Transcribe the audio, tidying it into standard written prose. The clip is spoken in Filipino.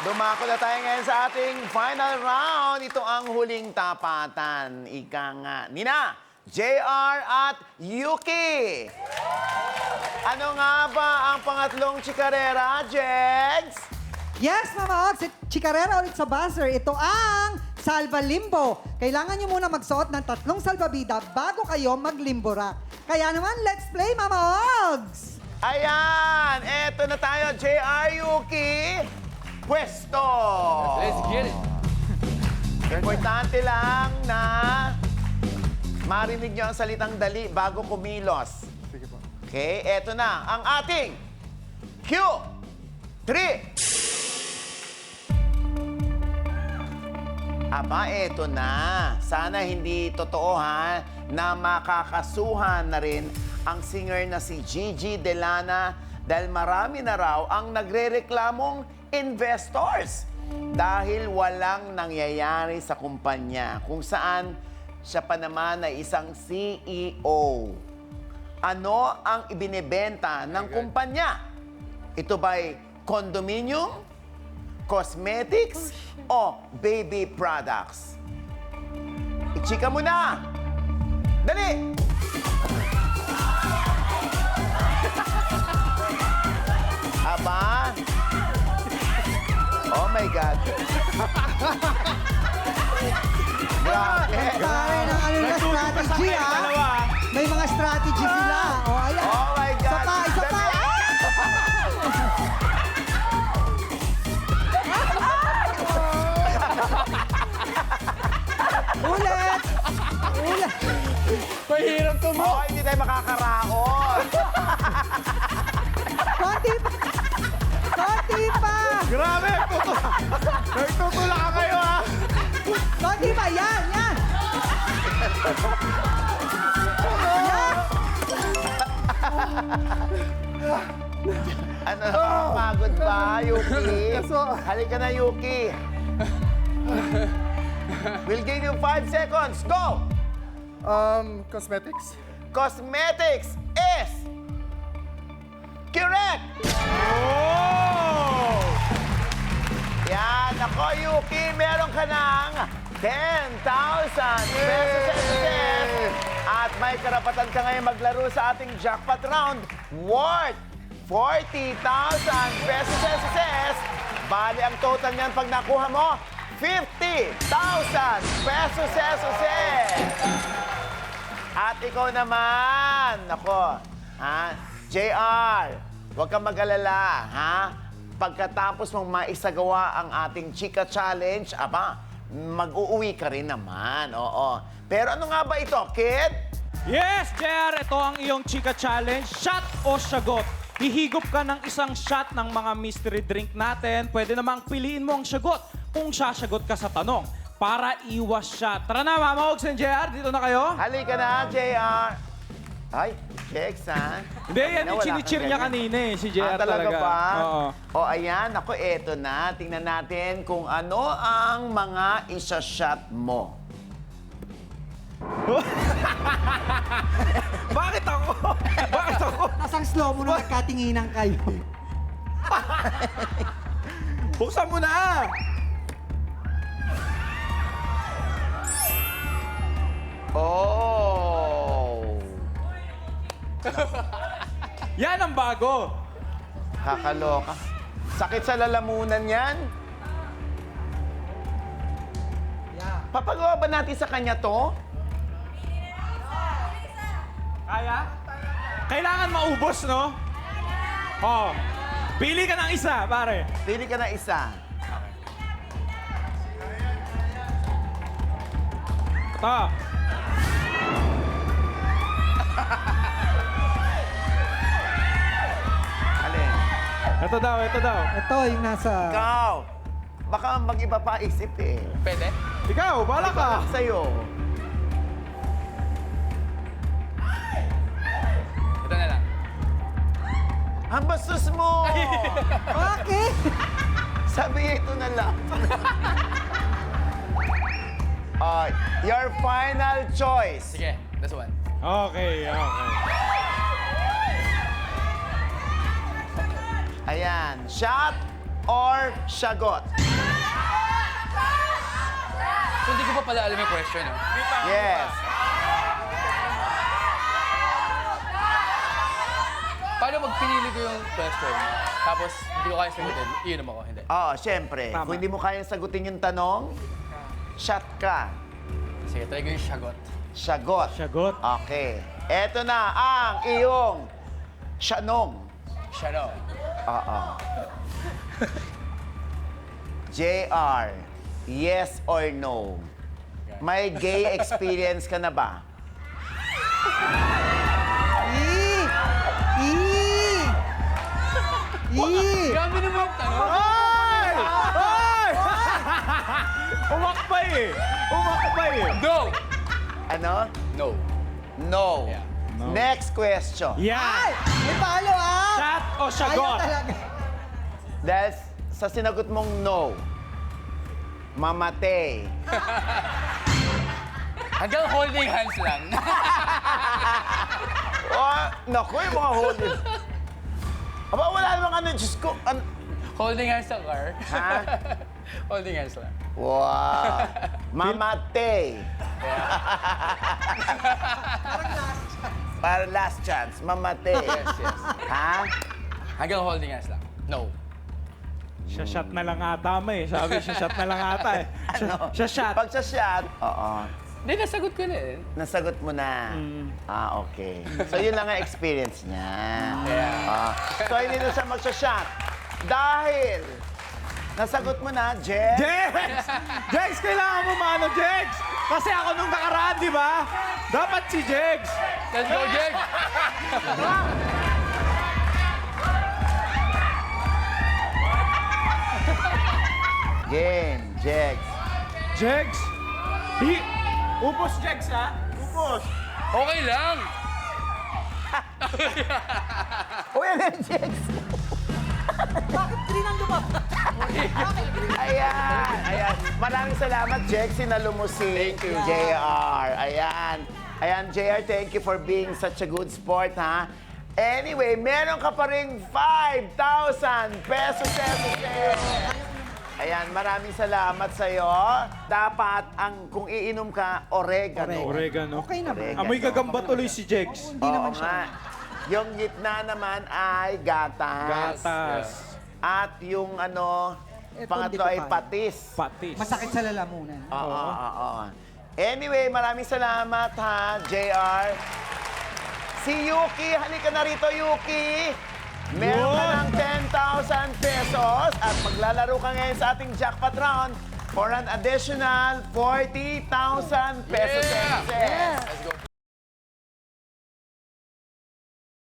Dumako na tayo ngayon sa ating final round. Ito ang huling tapatan. Ika nga, Nina, JR at Yuki. Ano nga ba ang pangatlong chikarera, Jegs? Yes, Mama Og, si Chikarera ulit sa buzzer. Ito ang Salva Limbo. Kailangan nyo muna magsuot ng 3 salbabida bago kayo maglimborak. Kaya naman, let's play, Mama Ogs! Ayan, eto na tayo, JR, Yuki. Pwesto! Let's get it. Importante lang na marinig nyo ang salitang dali bago kumilos. Sige po. Okay, eto na ang ating Q3. Aba, eto na. Sana hindi totoo ha na makakasuhan na rin ang singer na si Gigi Delana dahil marami na raw ang nagrereklamong investors dahil walang nangyayari sa kumpanya kung saan siya pa naman ay isang CEO. Ano ang ibinebenta ng kumpanya? Ito ba'y condominium, cosmetics, o baby products? Ichika mo na! Dali! Aba? Oh my God. Grabe. Pare ng ano na strategy, ha? May mga strategy sila. O, ayan. Oh my God. Isa pa. Ulit! Ulit! Mahirap to mo. Oh, hindi tayo makakaraon. Konti pa! Konti pa! Grabe! Nagtutula ka kayo, ha? Konti pa! Yan! Yan! Yan! Ano, nakakapagod ba, Yuki? Halika na, Yuki. We'll give you 5 seconds. Go! Cosmetics? Cosmetics is correct! Oh! Yan, ako, Yuki, meron ka ng 10,000 pesos. At may karapatan ka ngayon maglaro sa ating jackpot round worth 40,000 pesos. Bali, ang total niyan pag nakuha mo, 50,000 pesos. At ikaw naman, nako, ha? JR, huwag kang mag-alala, ha? Pagkatapos mong maisagawa ang ating Chika Challenge, aba, mag-uuwi ka rin naman, oo. Pero ano nga ba ito, kid? Yes, JR! Ito ang iyong Chika Challenge. Shot o sagot? Hihigop ka ng isang shot ng mga mystery drink natin. Pwede namang piliin mo ang sagot kung sasagot ka sa tanong para iwas siya. Tara na, Mama Ogs and JR. Dito na kayo. Halika na, JR. Ay, Jex, ha? Hindi, yan yung Wala chinichir kang niya ganyan. kanina eh, si JR Talaga ba? Oo. O, ayan. Ako, eto na. Tingnan natin kung ano ang mga isa-shot mo. Bakit ako? Bakit ako? Tapos ang slow mo na nagkatinginan kayo. Buksan mo na! Oh! Yan ang bago. Kakaloka. Sakit sa lalamunan yan. Papagawa ba natin sa kanya to? Kaya? Kailangan maubos, no? Oh. Pili ka ng isa, pare. Pili ka na isa. Ito. Alin? Ito daw, ito daw. Ito yung nasa... Ikaw. Baka mag-iba pa isip eh. Pwede? Ikaw, bala ka. Ikaw sa'yo. Ito na lang. Ang bastos mo! Bakit? Sabi niya ito na lang. Your final choice. Sige, this one. Okay, okay. Ayan. Shot or sagot? So, hindi ko pa pala alam yung question, no? Yes. Paano pag pinili ko yung question, tapos hindi ko kaya sagutin, iinom ako, hindi. Oo, syempre. Tama. Kung hindi mo kayang sagutin yung tanong, shot ka. Sige, try ko yung sagot. Sagot. Sagot. Okay. Eto na ang iyong syanong. Siya, no? Oo. JR, yes or no? May gay experience ka na ba? Ii! Grabe naman yung tanong. Ay! Ay! Umakbay eh. Umakbay eh. No! Ano? No. No. Yeah. Next question. Ay! Yan. May follow up! Shot o Ayaw sagot? talaga. Dahil sa sinagot mong no, mamatay. Hanggang holding hands lang. Oh, naku, yung mga holding. Aba, wala namang ano, Diyos ko. Holding hands sa car. Ha? Holding hands lang. Wow. Mamatay. Para last chance, mamatay. Yes, yes. Ha? Hanggang holding hands lang. No. Siya shot na lang ata mo eh. Sabi siya shot na lang ata eh. Siya shot. Pag sa shot, oo. Hindi, nasagot ko na eh. Nasagot mo na. Ah, okay. So, yun lang ang experience niya. Yeah. So, hindi na siya magsha-shot. Dahil, nasagot mo na, Jen. Jex! Jex, kailangan mo maano, Jex! Kasi ako nung nakaraan, di ba? Dapat si Jex. Let's go, Jake! Game, Jex. Jex! Upos, Jex, ha? Upos. Okay lang! Uy, ano yan, Jex? Bakit green ang lumabas? Ayan, ayan. Maraming salamat, Jex. Sinalo mo si JR. Ayan. Ayan, JR, thank you for being such a good sport, ha? Anyway, meron ka pa ring 5,000 pesos sa'yo. Ayan, maraming salamat sa'yo. Dapat, ang kung iinom ka, oregano. Oregano. Okay na ba? Oregano. Amoy gagamba tuloy si Jex. Hindi naman Oo siya. nga. Yung gitna naman ay gatas. Gatas. At yung ano, Ito, pangatlo hindi ko ay kaya. patis. Patis. Masakit sa lalamunan. Oo. Anyway, maraming salamat ha, JR. Si Yuki, halika na rito, Yuki. Meron ka ng 10,000 pesos at maglalaro ka ngayon sa ating jackpot round for an additional 40,000 pesos.